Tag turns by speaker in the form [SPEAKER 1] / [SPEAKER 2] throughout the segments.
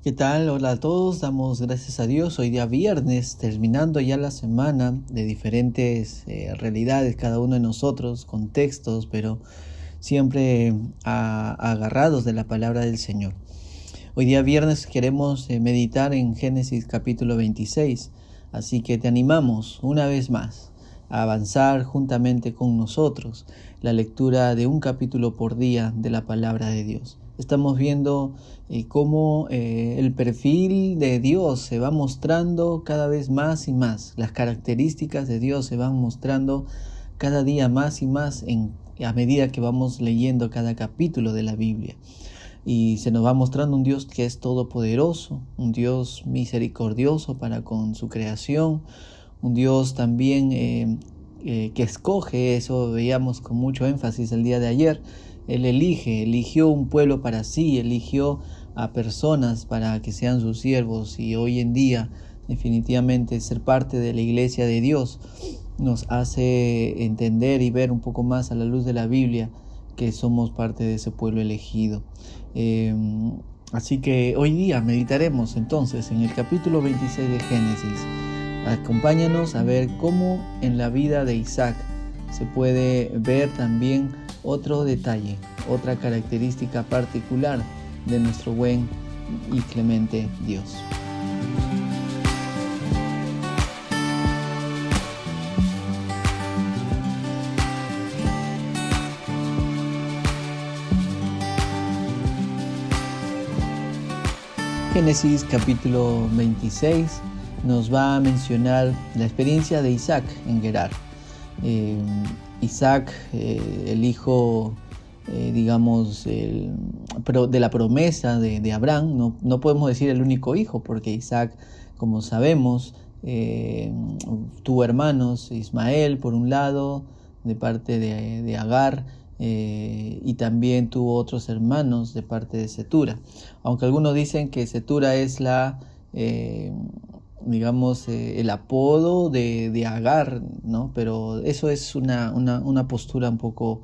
[SPEAKER 1] ¿Qué tal? Hola a todos, damos gracias a Dios. Hoy día viernes, terminando ya la semana de diferentes realidades, cada uno de nosotros, contextos, pero siempre agarrados de la palabra del Señor. Hoy día viernes queremos meditar en Génesis capítulo 26, así que te animamos una vez más a avanzar juntamente con nosotros la lectura de un capítulo por día de la palabra de Dios. Estamos viendo cómo el perfil de Dios se va mostrando cada vez más y más. Las características de Dios se van mostrando cada día más y más a medida que vamos leyendo cada capítulo de la Biblia. Y se nos va mostrando un Dios que es todopoderoso, un Dios misericordioso para con su creación, un Dios también que escoge, eso veíamos con mucho énfasis el día de ayer. Él eligió un pueblo para sí, eligió a personas para que sean sus siervos, y hoy en día definitivamente ser parte de la iglesia de Dios nos hace entender y ver un poco más a la luz de la Biblia que somos parte de ese pueblo elegido. Así que hoy día meditaremos entonces en el capítulo 26 de Génesis. Acompáñanos a ver cómo en la vida de Isaac se puede ver también otro detalle, otra característica particular de nuestro buen y clemente Dios. Génesis capítulo 26 nos va a mencionar la experiencia de Isaac en Gerar. Isaac, el hijo, de la promesa de Abraham, no podemos decir el único hijo, porque Isaac, como sabemos, tuvo hermanos, Ismael por un lado, de parte de Agar, y también tuvo otros hermanos de parte de Cetura. Aunque algunos dicen que Cetura es el apodo de Agar, ¿no? Pero eso es una postura un poco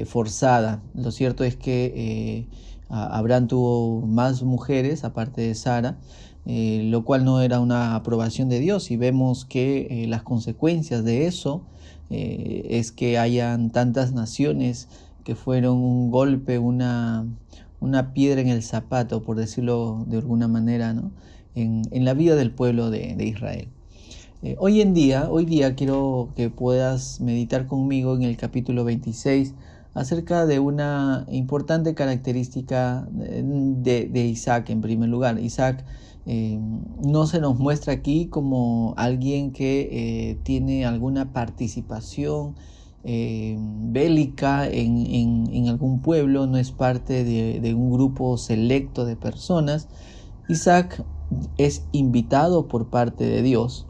[SPEAKER 1] forzada. Lo cierto es que Abraham tuvo más mujeres aparte de Sara, lo cual no era una aprobación de Dios, y vemos que las consecuencias de eso es que hayan tantas naciones que fueron un golpe, una piedra en el zapato, por decirlo de alguna manera, ¿no? en la vida del pueblo de Israel. Hoy día quiero que puedas meditar conmigo en el capítulo 26 acerca de una importante característica de Isaac. En primer lugar, Isaac no se nos muestra aquí como alguien que tiene alguna participación bélica en algún pueblo, no es parte de un grupo selecto de personas. Isaac es invitado por parte de Dios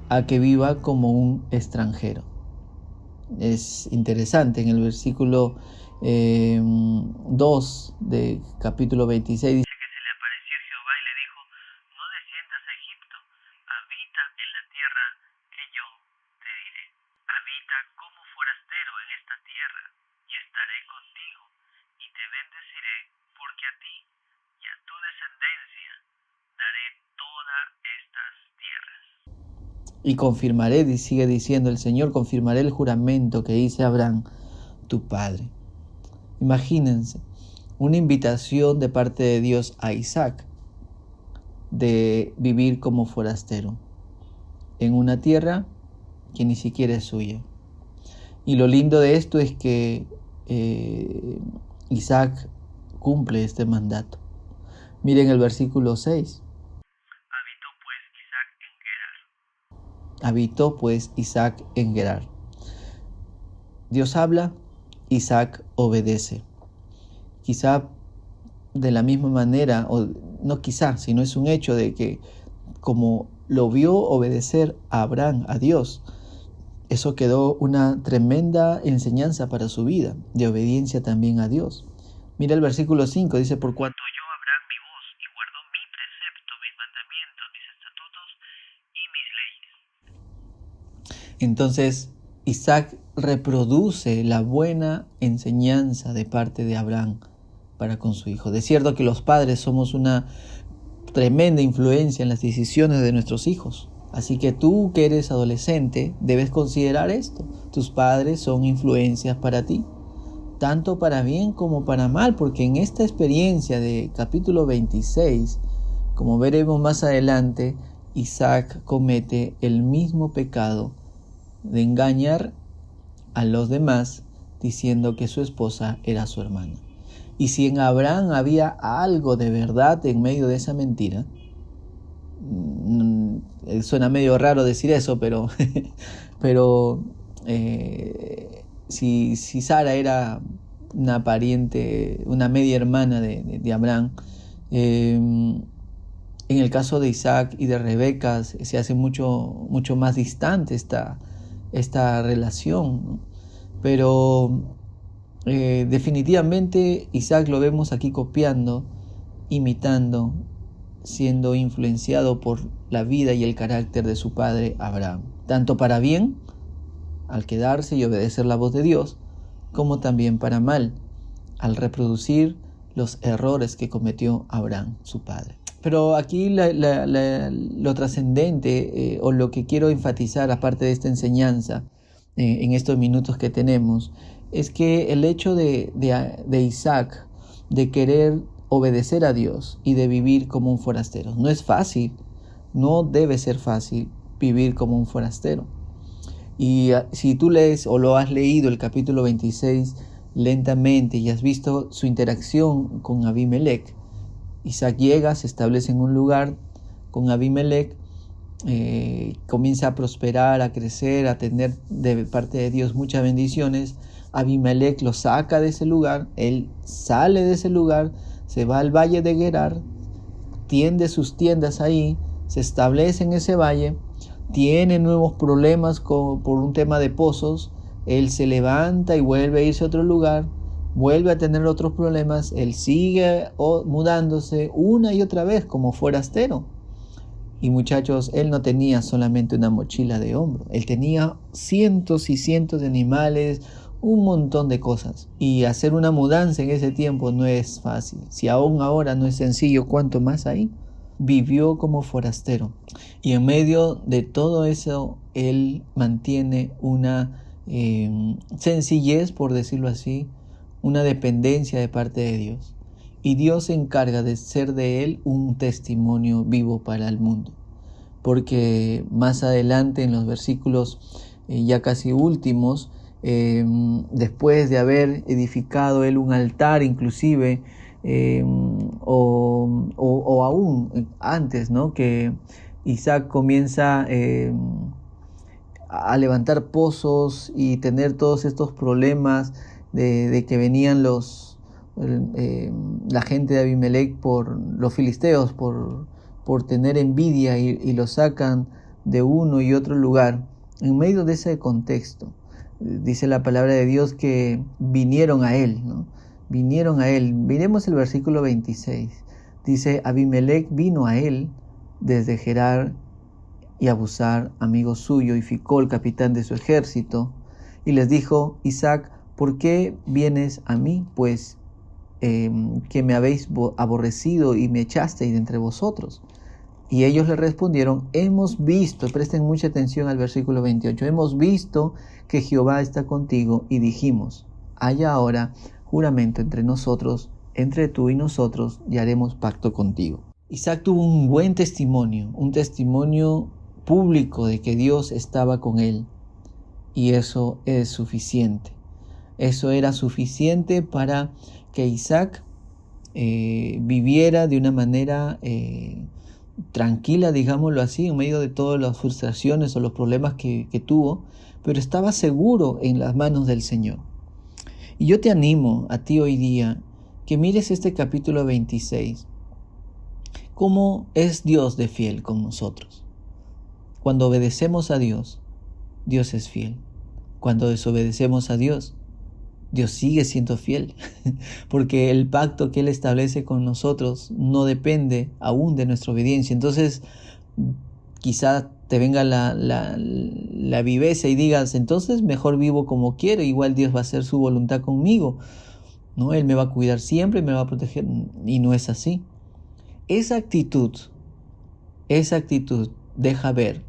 [SPEAKER 1] a que viva como un extranjero. Es interesante, en el versículo 2 de capítulo 26 dice que se le apareció Jehová y le dijo: no desciendas a Egipto, habita en la tierra que yo te diré. Habita como forastero en esta tierra, y estaré contigo, y te bendeciré, porque a ti y a tu descendencia daré todas estas tierras. Y confirmaré, sigue diciendo el Señor, confirmaré el juramento que hice a Abraham, tu padre. Imagínense, una invitación de parte de Dios a Isaac de vivir como forastero en una tierra que ni siquiera es suya. Y lo lindo de esto es que Isaac cumple este mandato. Miren el versículo 6. Habitó pues Isaac en Gerar. Dios habla, Isaac obedece. Quizá de la misma manera, o no quizá, sino es un hecho de que como lo vio obedecer a Abraham, a Dios, eso quedó una tremenda enseñanza para su vida, de obediencia también a Dios. Mira el versículo 5, dice: por cuanto oyó Abraham mi voz y guardó mi precepto, mis mandamientos, mis estatutos y mis leyes. Entonces Isaac reproduce la buena enseñanza de parte de Abraham para con su hijo. De cierto que los padres somos una tremenda influencia en las decisiones de nuestros hijos. Así que tú que eres adolescente debes considerar esto. Tus padres son influencias para ti, tanto para bien como para mal, porque en esta experiencia de capítulo 26, como veremos más adelante, Isaac comete el mismo pecado de engañar a los demás diciendo que su esposa era su hermana. Y si en Abraham había algo de verdad en medio de esa mentira, suena medio raro decir eso, pero si Sara era una pariente, una media hermana de Abraham, en el caso de Isaac y de Rebeca se hace mucho más distante esta relación, ¿no? Pero definitivamente Isaac lo vemos aquí copiando, imitando, siendo influenciado por la vida y el carácter de su padre Abraham, tanto para bien, al quedarse y obedecer la voz de Dios, como también para mal, al reproducir los errores que cometió Abraham, su padre. Pero aquí lo trascendente o lo que quiero enfatizar, aparte de esta enseñanza, en estos minutos que tenemos, es que el hecho de Isaac de querer obedecer a Dios y de vivir como un forastero no es fácil, no debe ser fácil vivir como un forastero. Y si tú lees o lo has leído el capítulo 26 lentamente y has visto su interacción con Abimelech, Isaac llega, se establece en un lugar con Abimelech, comienza a prosperar, a crecer, a tener de parte de Dios muchas bendiciones. Abimelech lo saca de ese lugar, él sale de ese lugar, se va al valle de Gerar, tiende sus tiendas ahí, se establece en ese valle, tiene nuevos problemas por un tema de pozos, él se levanta y vuelve a irse a otro lugar, vuelve a tener otros problemas, él sigue mudándose una y otra vez como forastero. Y muchachos, él no tenía solamente una mochila de hombro, él tenía cientos y cientos de animales, un montón de cosas. Y hacer una mudanza en ese tiempo no es fácil. Si aún ahora no es sencillo, ¿cuánto más ahí? Vivió como forastero. Y en medio de todo eso, él mantiene una sencillez, por decirlo así, una dependencia de parte de Dios. Y Dios se encarga de ser de él un testimonio vivo para el mundo. Porque más adelante en los versículos ya casi últimos, después de haber edificado él un altar inclusive, o aún antes, ¿no? Que Isaac comienza a levantar pozos y tener todos estos problemas de que venían la gente de Abimelech por los filisteos por tener envidia y lo sacan de uno y otro lugar. En medio de ese contexto, dice la palabra de Dios que vinieron a él, ¿no? Vinieron a él. Miremos el versículo 26. Dice, Abimelech vino a él desde Gerar y Abusar, amigo suyo, y Ficol, capitán de su ejército, y les dijo, Isaac, ¿por qué vienes a mí? Pues que me habéis aborrecido y me echasteis de entre vosotros. Y ellos le respondieron, hemos visto, presten mucha atención al versículo 28, hemos visto que Jehová está contigo y dijimos, haya ahora juramento entre nosotros, entre tú y nosotros, y haremos pacto contigo. Isaac tuvo un buen testimonio, un testimonio público de que Dios estaba con él, y eso es suficiente. Eso era suficiente para que Isaac viviera de una manera tranquila, digámoslo así, en medio de todas las frustraciones o los problemas que tuvo, pero estaba seguro en las manos del Señor. Y yo te animo a ti hoy día que mires este capítulo 26, cómo es Dios de fiel con nosotros. Cuando obedecemos a Dios, Dios es fiel. Cuando desobedecemos a Dios, Dios sigue siendo fiel, porque el pacto que Él establece con nosotros no depende aún de nuestra obediencia. Entonces, quizá te venga la viveza y digas, entonces mejor vivo como quiero, igual Dios va a hacer su voluntad conmigo, ¿no? Él me va a cuidar siempre, me va a proteger, y no es así. Esa actitud deja ver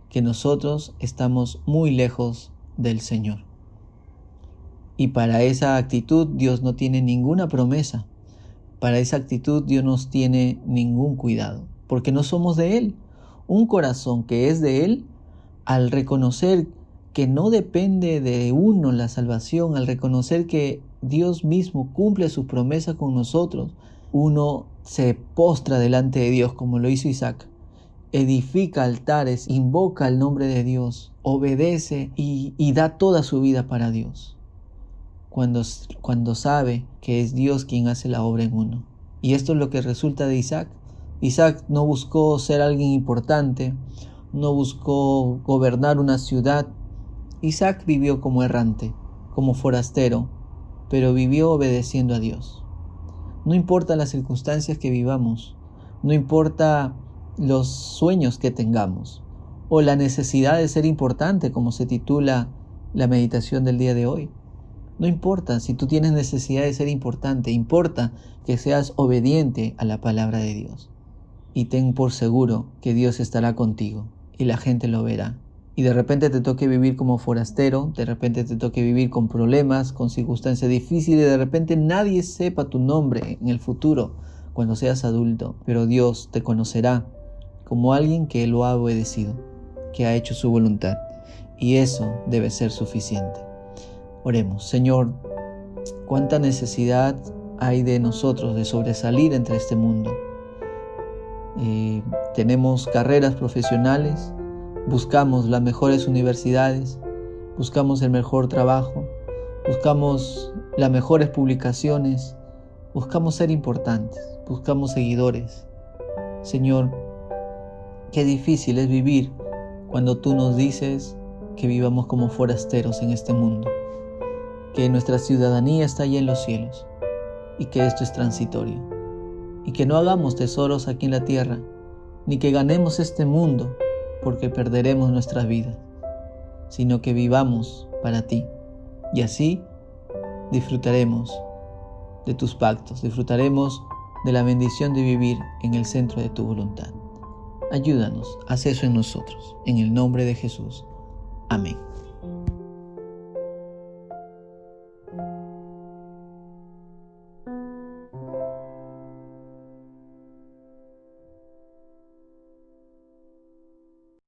[SPEAKER 1] que nosotros estamos muy lejos del Señor. Y para esa actitud Dios no tiene ninguna promesa. Para esa actitud Dios no tiene ningún cuidado, porque no somos de Él. Un corazón que es de Él, al reconocer que no depende de uno la salvación, al reconocer que Dios mismo cumple su promesa con nosotros, uno se postra delante de Dios como lo hizo Isaac. Edifica altares, invoca el nombre de Dios, obedece y da toda su vida para Dios. Cuando sabe que es Dios quien hace la obra en uno. Y esto es lo que resulta de Isaac. Isaac no buscó ser alguien importante, no buscó gobernar una ciudad. Isaac vivió como errante, como forastero, pero vivió obedeciendo a Dios. No importa las circunstancias que vivamos, no importa los sueños que tengamos, o la necesidad de ser importante, como se titula la meditación del día de hoy. No importa si tú tienes necesidad de ser importante, importa que seas obediente a la palabra de Dios. Y ten por seguro que Dios estará contigo y la gente lo verá. Y de repente te toque vivir como forastero, de repente te toque vivir con problemas, con circunstancias difíciles, de repente nadie sepa tu nombre en el futuro cuando seas adulto, pero Dios te conocerá como alguien que lo ha obedecido, que ha hecho su voluntad, y eso debe ser suficiente. Oremos. Señor, cuánta necesidad hay de nosotros de sobresalir entre este mundo. Tenemos carreras profesionales, buscamos las mejores universidades, buscamos el mejor trabajo, buscamos las mejores publicaciones, buscamos ser importantes, buscamos seguidores. Señor, qué difícil es vivir cuando tú nos dices que vivamos como forasteros en este mundo, que nuestra ciudadanía está allá en los cielos y que esto es transitorio, y que no hagamos tesoros aquí en la tierra, ni que ganemos este mundo porque perderemos nuestras vidas, sino que vivamos para ti, y así disfrutaremos de tus pactos, disfrutaremos de la bendición de vivir en el centro de tu voluntad. Ayúdanos, haz eso en nosotros, en el nombre de Jesús. Amén.